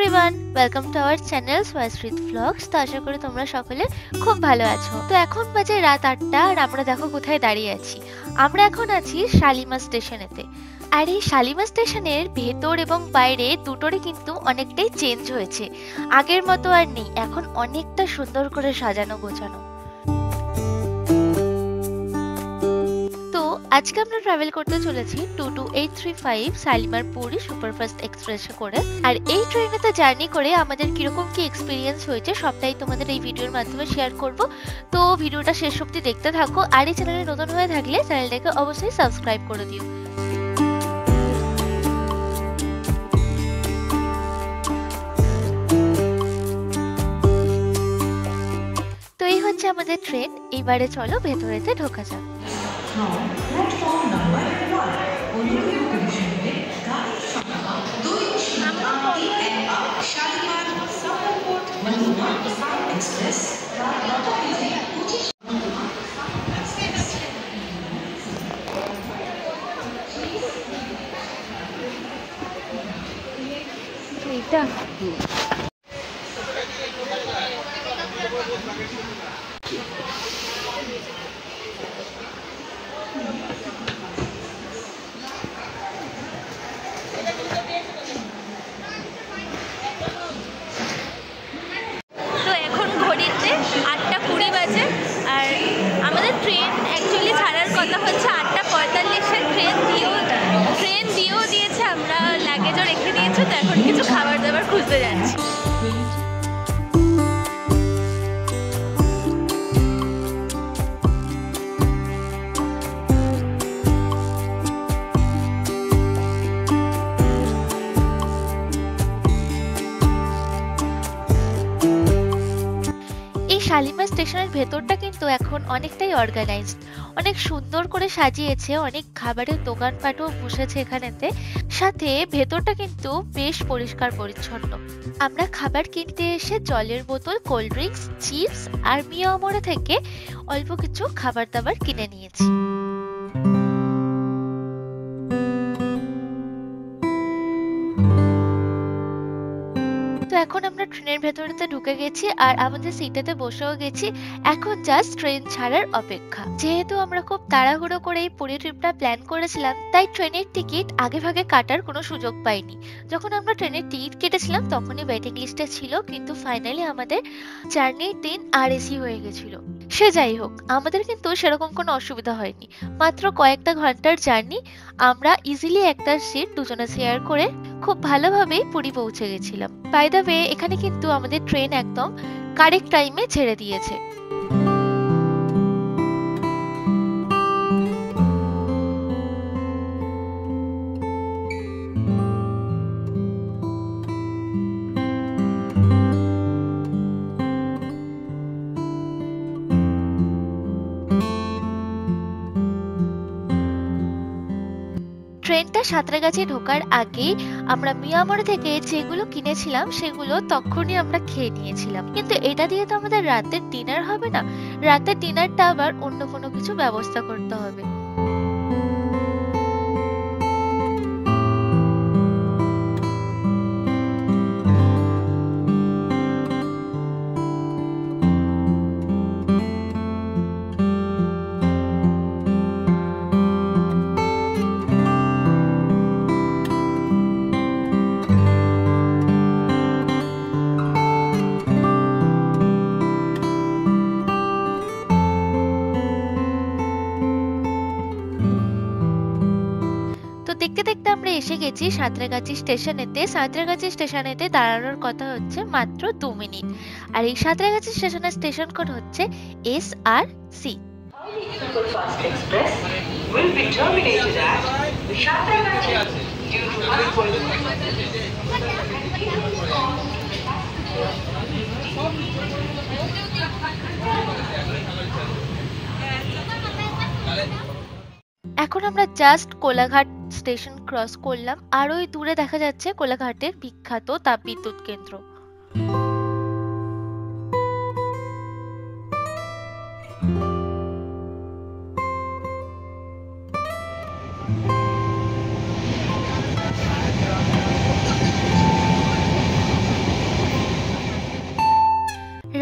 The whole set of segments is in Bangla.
Everyone, welcome to our channel Swashrit vlogs. তো আশা করি তোমরা সকলে খুব ভালো আছো। তো এখন বাজে রাত 8টা আর আমরা দেখো কোথায় দাঁড়িয়ে আছি। আমরা এখন আছি শালিমার স্টেশনেতে। আর এই শালিমার স্টেশনের ভেতর এবং বাইরে দুটোরই কিন্তু অনেকটাই চেঞ্জ হয়েছে। আগের মতো আর নেই, এখন অনেকটা সুন্দর করে সাজানো গোছানো। আজকে আমরা ট্রাভেল করতে চলেছি 22835 শালিমার পুরী সুপারফাস্ট এক্সপ্রেসে করে। আর এই ট্রেনেতে জার্নি করে আমাদের কিরকম কি এক্সপিরিয়েন্স হয়েছে সবটাই তোমাদের এই ভিডিওর মাধ্যমে শেয়ার করব। তো ভিডিওটা শেষ অবধি দেখতে থাকো, আর এই চ্যানেলে নতুন হয়ে থাকলে চ্যানেলটাকে অবশ্যই সাবস্ক্রাইব করে দিও। তো এই হচ্ছে আমাদের ট্রেন, এবারে চলো ভেতরেতে ঢোকা যাক। প্ল্যাটফর্ম নাম্বার 1 অনুকূল কন্ডিশনে গাড়ি সংখ্যা 2 শালিমার সাউথপোর্ট মনোরমা সাউথ এক্সপ্রেস রাত 9:25 এইটা খুঁজতে যাচ্ছি। এই শালিমার স্টেশনের ভেতরটা কিন্তু এখন অনেকটাই অর্গানাইজড, অনেক সুন্দর করে সাজিয়েছে, অনেক খাবারের দোকানপাটও বসেছে এখানেতে। সাথে ভেতরটা কিন্তু বেশ পরিষ্কার পরিচ্ছন্ন। আমরা খাবার কিনতে এসে জলের বোতল, কোল্ড ড্রিঙ্কস, চিপস আর মিয়ামরে থেকে অল্প কিছু খাবার দাবার কিনে নিয়েছি। এখন আমরা ট্রেনের ভেতরেতে ঢুকে গেছি আর আমাদের সিটেতে বসেও গেছি। এখন জাস্ট ট্রেন ছাড়ার অপেক্ষা। যেহেতু আমরা খুব তাড়াহুড়ো করে এই পুরী ট্রিপটা প্ল্যান করেছিলাম, তাই ট্রেনের টিকিট আগে ভাগে কাটার কোনো সুযোগ পাইনি। যখন আমরা ট্রেনের টিকিট কেটেছিলাম তখনই ওয়েটিং লিস্টে ছিল, কিন্তু ফাইনালি আমাদের জার্নির দিন আর এসি হয়ে গেছিল। সে যাই হোক, আমাদের কিন্তু সেরকম কোনো অসুবিধা হয়নি। মাত্র কয়েকটা ঘন্টার জার্নি, আমরা ইজিলি একটা সিট দুজনে শেয়ার করে খুব ভালোভাবেই পুরী পৌঁছে গেছিলাম। বাই দ্য ওয়ে, এখানে কিন্তু আমাদের ট্রেন একদম কারেক্ট টাইমে ছেড়ে দিয়েছে। ট্রেনটা সাঁতরাগাছি ঢোকার আগে আমরা মিয়ামর থেকে যেগুলো কিনেছিলাম সেগুলো তখনই আমরা খেয়ে নিয়েছিলাম। কিন্তু এটা দিয়ে তো আমাদের রাতের ডিনার হবে না, রাতের ডিনারটা আবার অন্য কোনো কিছু ব্যবস্থা করতে হবে। দেখতে দেখতে আমরা এসে গেছি সাঁতরাগাছি স্টেশনেতে। সাঁতরাগাছি স্টেশনেতে দাঁড়ানোর কথা হচ্ছে মাত্র 2 মিনিট। আর এই সাঁতরাগাছি স্টেশনের স্টেশন কোড হচ্ছে SRC। Superfast Express will be terminated at Satragachi due to এখন আমরা জাস্ট কোলাঘাট স্টেশন ক্রস করলাম, আর ওই দূরে দেখা যাচ্ছে কোলাঘাটের বিখ্যাত তাপবিদ্যুৎ কেন্দ্র।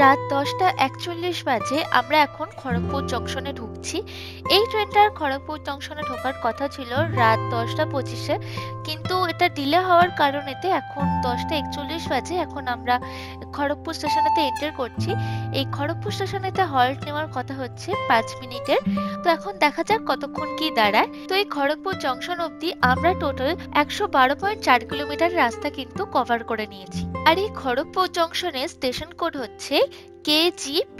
রাত 10:41 বাজে আমরা এখন খড়গপুর জংশনে ঢুকছি। এই ট্রেনটার খড়গপুর জংশনে ঢোকার কথা ছিল রাত 10:25-এ, কিন্তু এটা ডিলে হওয়ার কারণেতে এখন 10:41 বাজে। এখন আমরা খড়গপুর স্টেশনেতে এন্টার করছি। এই খড়গপুর স্টেশনেতে হল্ট নেওয়ার কথা হচ্ছে 5 মিনিটের। তো এখন দেখা যাক কতক্ষণ কি দাঁড়ায়। তো এই খড়গপুর জংশন অবধি আমরা টোটাল 112.4 কিলোমিটার রাস্তা কিন্তু কভার করে নিয়েছি। আর এই খড়গপুর জংশনের স্টেশন কোড হচ্ছে KGP।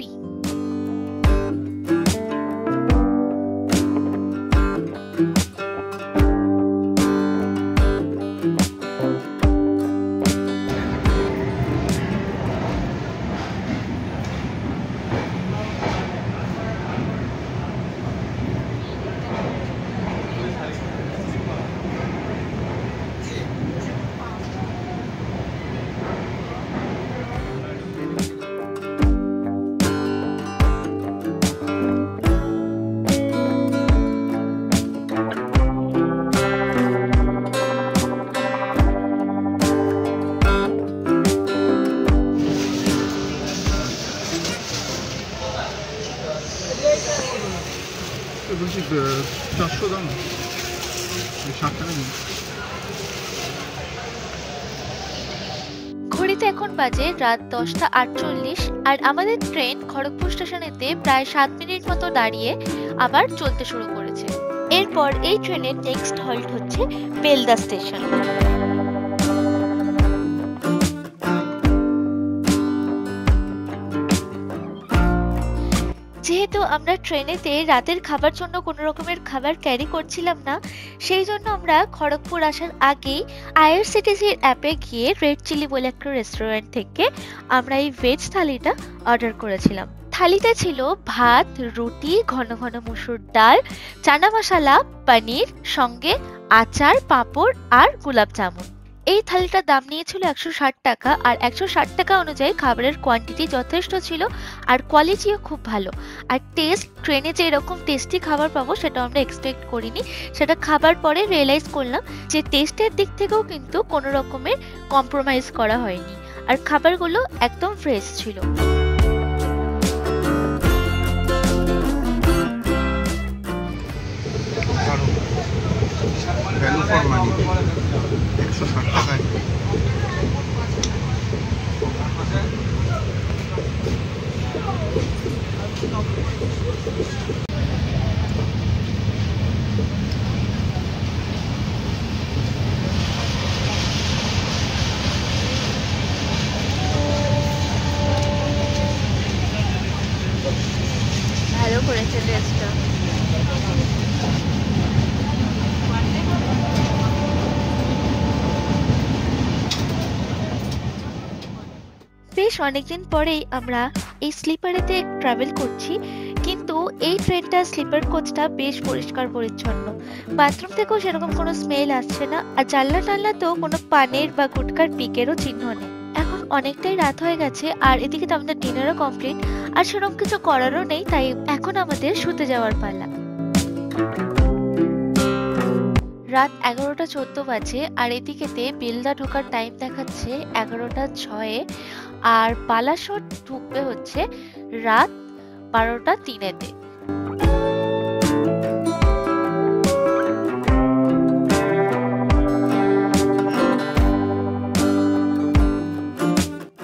বলছি 400 দাম 60 টাকা দিন। ঘড়িতে এখন বাজে রাত 10:48 আর আমাদের ট্রেন খড়গপুর স্টেশনেতে প্রায় 7 মিনিট মতো দাঁড়িয়ে আবার চলতে শুরু করেছে। এরপর এই ট্রেনের নেক্সট হল্ট হচ্ছে বেলদা স্টেশন। যেহেতু আমরা ট্রেনেতে রাতের খাবার জন্য কোনো রকমের খাবার ক্যারি করছিলাম না, সেই জন্য আমরা খড়গপুর আসার আগেই আইআরসিটিসির অ্যাপে গিয়ে রেড চিলি বলে একটা রেস্টুরেন্ট থেকে আমরা এই ভেজ থালিটা অর্ডার করেছিলাম। থালিতে ছিল ভাত, রুটি, ঘন ঘন মসুর ডাল, চানা মশলা, পনির, সঙ্গে আচার, পাঁপড় আর গোলাপ জামুন। এই থালিটার দাম নিয়েছিল 160 টাকা। আর 160 টাকা অনুযায়ী খাবারের কোয়ান্টিটি যথেষ্ট ছিল আর কোয়ালিটিও খুব ভালো। আর টেস্ট, ট্রেনে যে এরকম টেস্টি খাবার পাবো সেটা আমরা এক্সপেক্ট করিনি। সেটা খাবার পরে রিয়েলাইজ করলাম যে টেস্টের দিক থেকেও কিন্তু কোনো রকমের কম্প্রোমাইজ করা হয়নি আর খাবারগুলো একদম ফ্রেশ ছিল। ভ্যালু ফর মানি 160 টাকায়। ভালো করেছে টেস্টটা। বেশ অনেকদিন পরেই আমরা এই স্লিপারেতে ট্রাভেল করছি, কিন্তু এই ট্রেনটা স্লিপার কোচটা বেশ পরিষ্কার পরিচ্ছন্ন। বাথরুম থেকেও সেরকম কোনো স্মেল আসছে না আর জানলা টানলাতেও কোনো পানের বা গুটকার পিকেরও চিহ্ন নেই। এখন অনেকটাই রাত হয়ে গেছে আর এদিকে তো আমাদের ডিনারও কমপ্লিট আর সেরকম কিছু করারও নেই, তাই এখন আমাদের শুতে যাওয়ার পালা। রাত 11:14 বাজে আর এদিকেতে বেলদা ঢোকার টাইম দেখাচ্ছে 11:06 আর বালাসোর ঢুকবে হচ্ছে রাত 12:03-তে।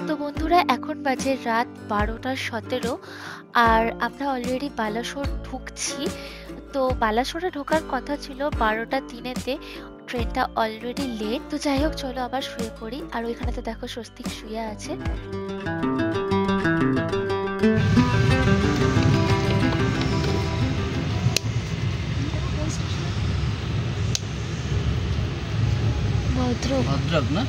তো বন্ধুরা, এখন বাজে রাত 12:17 আর আমরা অলরেডি বালাসোর ঢুকছি। তো বালাসোরে ঢোকার কথা ছিল 12:03-তে, ট্রেনটা অলরেডি লেট। তো যাই হোক, চলো আবার শুয়ে পড়ি। আর ওইখানে তো দেখো স্বস্তিক শুয়ে আছে। ভদ্রক না?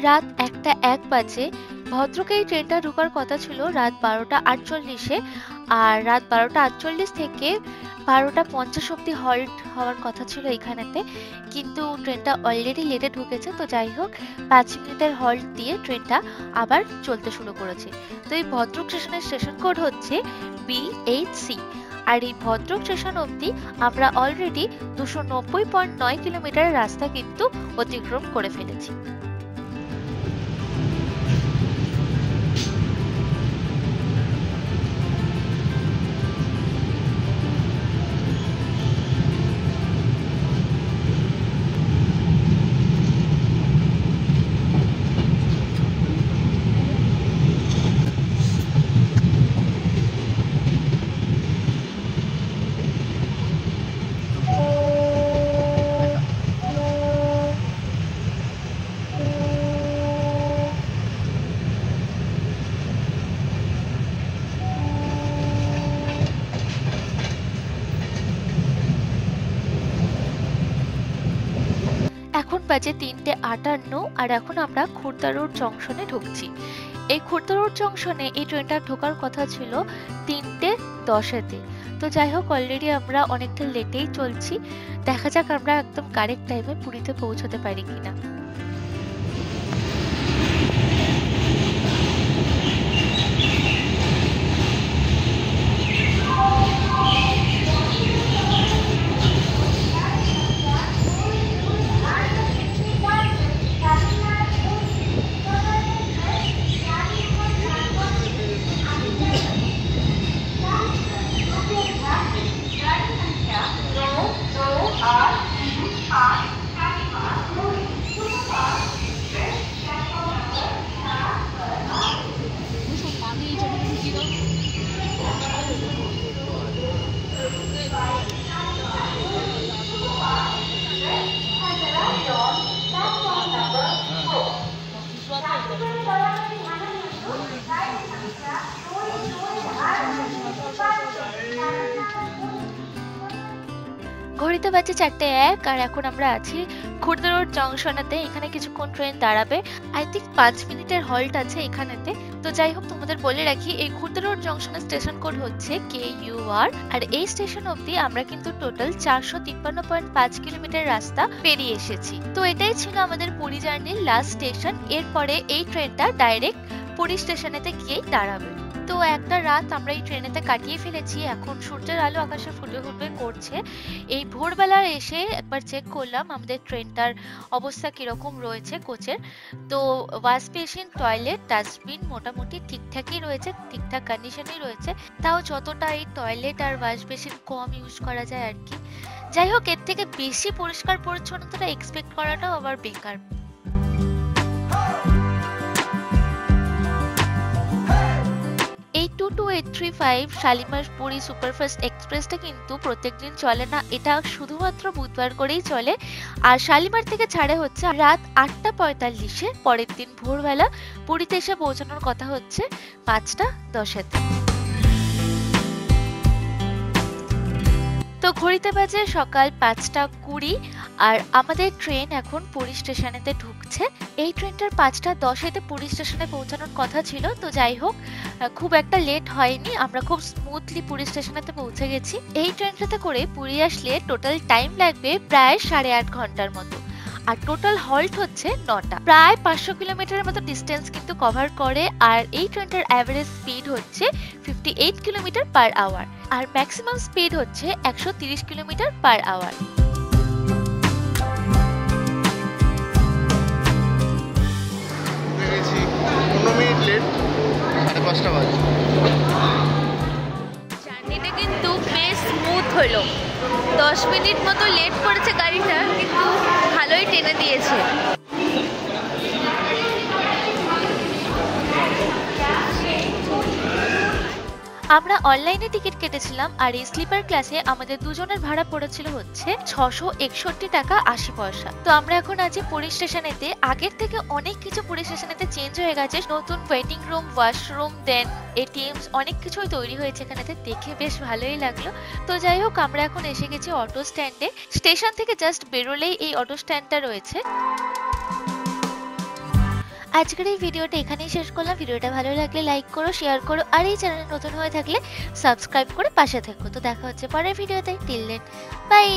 রাত 1:01 বাজে। ভদ্রকে এই ট্রেনটা ঢোকার কথা ছিল রাত 12:48-এ আর রাত 12:48 থেকে 12:50 অব্দি হল্ট হওয়ার কথা ছিল এখানেতে, কিন্তু ট্রেনটা অলরেডি লেটে ঢুকেছে। তো যাই হোক, 5 মিনিটের হল্ট দিয়ে ট্রেনটা আবার চলতে শুরু করেছে। তো এই ভদ্রক স্টেশনের স্টেশন কোড হচ্ছে BHC। আর এই ভদ্রক স্টেশন অবধি আমরা অলরেডি 290.9 কিলোমিটারের রাস্তা কিন্তু অতিক্রম করে ফেলেছি। এখন বাজে 3:58 আর এখন আমরা খুর্দা রোড জংশনে ঢুকছি। এই খুর্দা রোড জংশনে এই ট্রেনটা ঢোকার কথা ছিল 3:10-এ। তো যাই হোক, অলরেডি আমরা অনেকটা লেটেই চলছি। দেখা যাক আমরা একদম কারেক্ট টাইমে পুরীতে পৌঁছতে পারি কিনা। ঘড়িতে বাজে 4:01 আর এখন আমরা আছি খুর্দা রোড জংশনেতে। এখানে কিছুক্ষণ ট্রেন দাঁড়াবে। আই থিঙ্ক 5 মিনিটের হল্ট আছে এখানেতে। তো যাই হোক, তোমাদের বলে রাখি এই খুর্দা রোড জংশনের স্টেশন কোড হচ্ছে KUR। আর এই স্টেশন অবধি আমরা কিন্তু টোটাল 453.5 কিলোমিটার রাস্তা পেরিয়ে এসেছি। তো এটাই ছিল আমাদের পুরী জার্নির লাস্ট স্টেশন। এরপরে এই ট্রেনটা ডাইরেক্ট পুরী স্টেশনেতে গিয়েই দাঁড়াবে। তো একটা রাত আমরা এই ট্রেনেতে কাটিয়ে ফেলেছি। এখন সূর্যের আলো আকাশে ফুটে ফুটে করছে। এই ভোরবেলা এসে একবার চেক করলাম আমাদের ট্রেনটার অবস্থা কিরকম রয়েছে কোচের। তো ওয়াশ বেসিন, টয়লেট, ডাস্টবিন মোটামুটি ঠিকঠাকই রয়েছে, ঠিকঠাক কন্ডিশনেই রয়েছে। তাও যতটা এই টয়লেট আর ওয়াশ বেসিন কম ইউজ করা যায় আর কি। যাই হোক, এর থেকে বেশি পরিষ্কার পরিচ্ছন্নতা এক্সপেক্ট করাটাও আবার বেকার। এই 22835 শালিমার পুরী সুপারফাস্ট এক্সপ্রেসটা কিন্তু প্রত্যেকদিন চলে না, এটা শুধুমাত্র বুধবার করেই চলে। আর শালিমার থেকে ছাড়ে হচ্ছে রাত 8:45-এ। পরের দিন ভোরবেলা পুরীতে এসে পৌঁছানোর কথা হচ্ছে 5:10-এ। তো ঘড়িতে বাজে সকাল 5:20 আর আমাদের ট্রেন এখন পুরী স্টেশনেতে ঢুকছে। এই ট্রেনটার 5:10-এতে পুরী স্টেশনে পৌঁছানোর কথা ছিল। তো যাই হোক, খুব একটা লেট হয়নি, আমরা খুব স্মুথলি পুরী স্টেশনেতে পৌঁছে গেছি। এই ট্রেনটাতে করে পুরী আসলে টোটাল টাইম লাগবে প্রায় 8.5 ঘন্টার মতো। আর টোটাল হল্ট হচ্ছে 9টা। প্রায় 500 কিলোমিটারের মতো ডিস্টেন্স কিন্তু কভার করে। আর এই ট্রেনটার অ্যাভারেজ স্পিড হচ্ছে 58 কিলোমিটার পার আওয়ার আর ম্যাক্সিমাম স্পিড হচ্ছে 130 কিলোমিটার পার আওয়ার। জার্নিটা কিন্তু বেশ স্মুথ হলো। 10 মিনিট মতো লেট করেছে গাড়িটা, কিন্তু ভালোই টেনে দিয়েছে। আমরা অনলাইনে টিকিট কেটেছিলাম আর এই স্লিপার ক্লাসে আমাদের দুজনের ভাড়া পড়েছিল হচ্ছে 661 টাকা 80 পয়সা। তো আমরা এখন আছি পুরী স্টেশনেতে। আগের থেকে অনেক কিছু পুরী স্টেশনেতে চেঞ্জ হয়ে গেছে। নতুন ওয়েটিং রুম, ওয়াশরুম, দেন এটিএমস, অনেক কিছুই তৈরি হয়েছে এখানেতে, দেখে বেশ ভালোই লাগলো। তো যাই হোক, আমরা এখন এসে গেছি অটো স্ট্যান্ডে। স্টেশন থেকে জাস্ট বেরোলেই এই অটো স্ট্যান্ডটা রয়েছে। আজকের এই ভিডিওটা এখানেই শেষ করলাম। ভিডিওটা ভালো লাগলে লাইক করো, শেয়ার করো, আর এই চ্যানেলে নতুন হয়ে থাকলে সাবস্ক্রাইব করে পাশে থেকো। তো দেখা হচ্ছে পরের ভিডিওতে। Till then, by.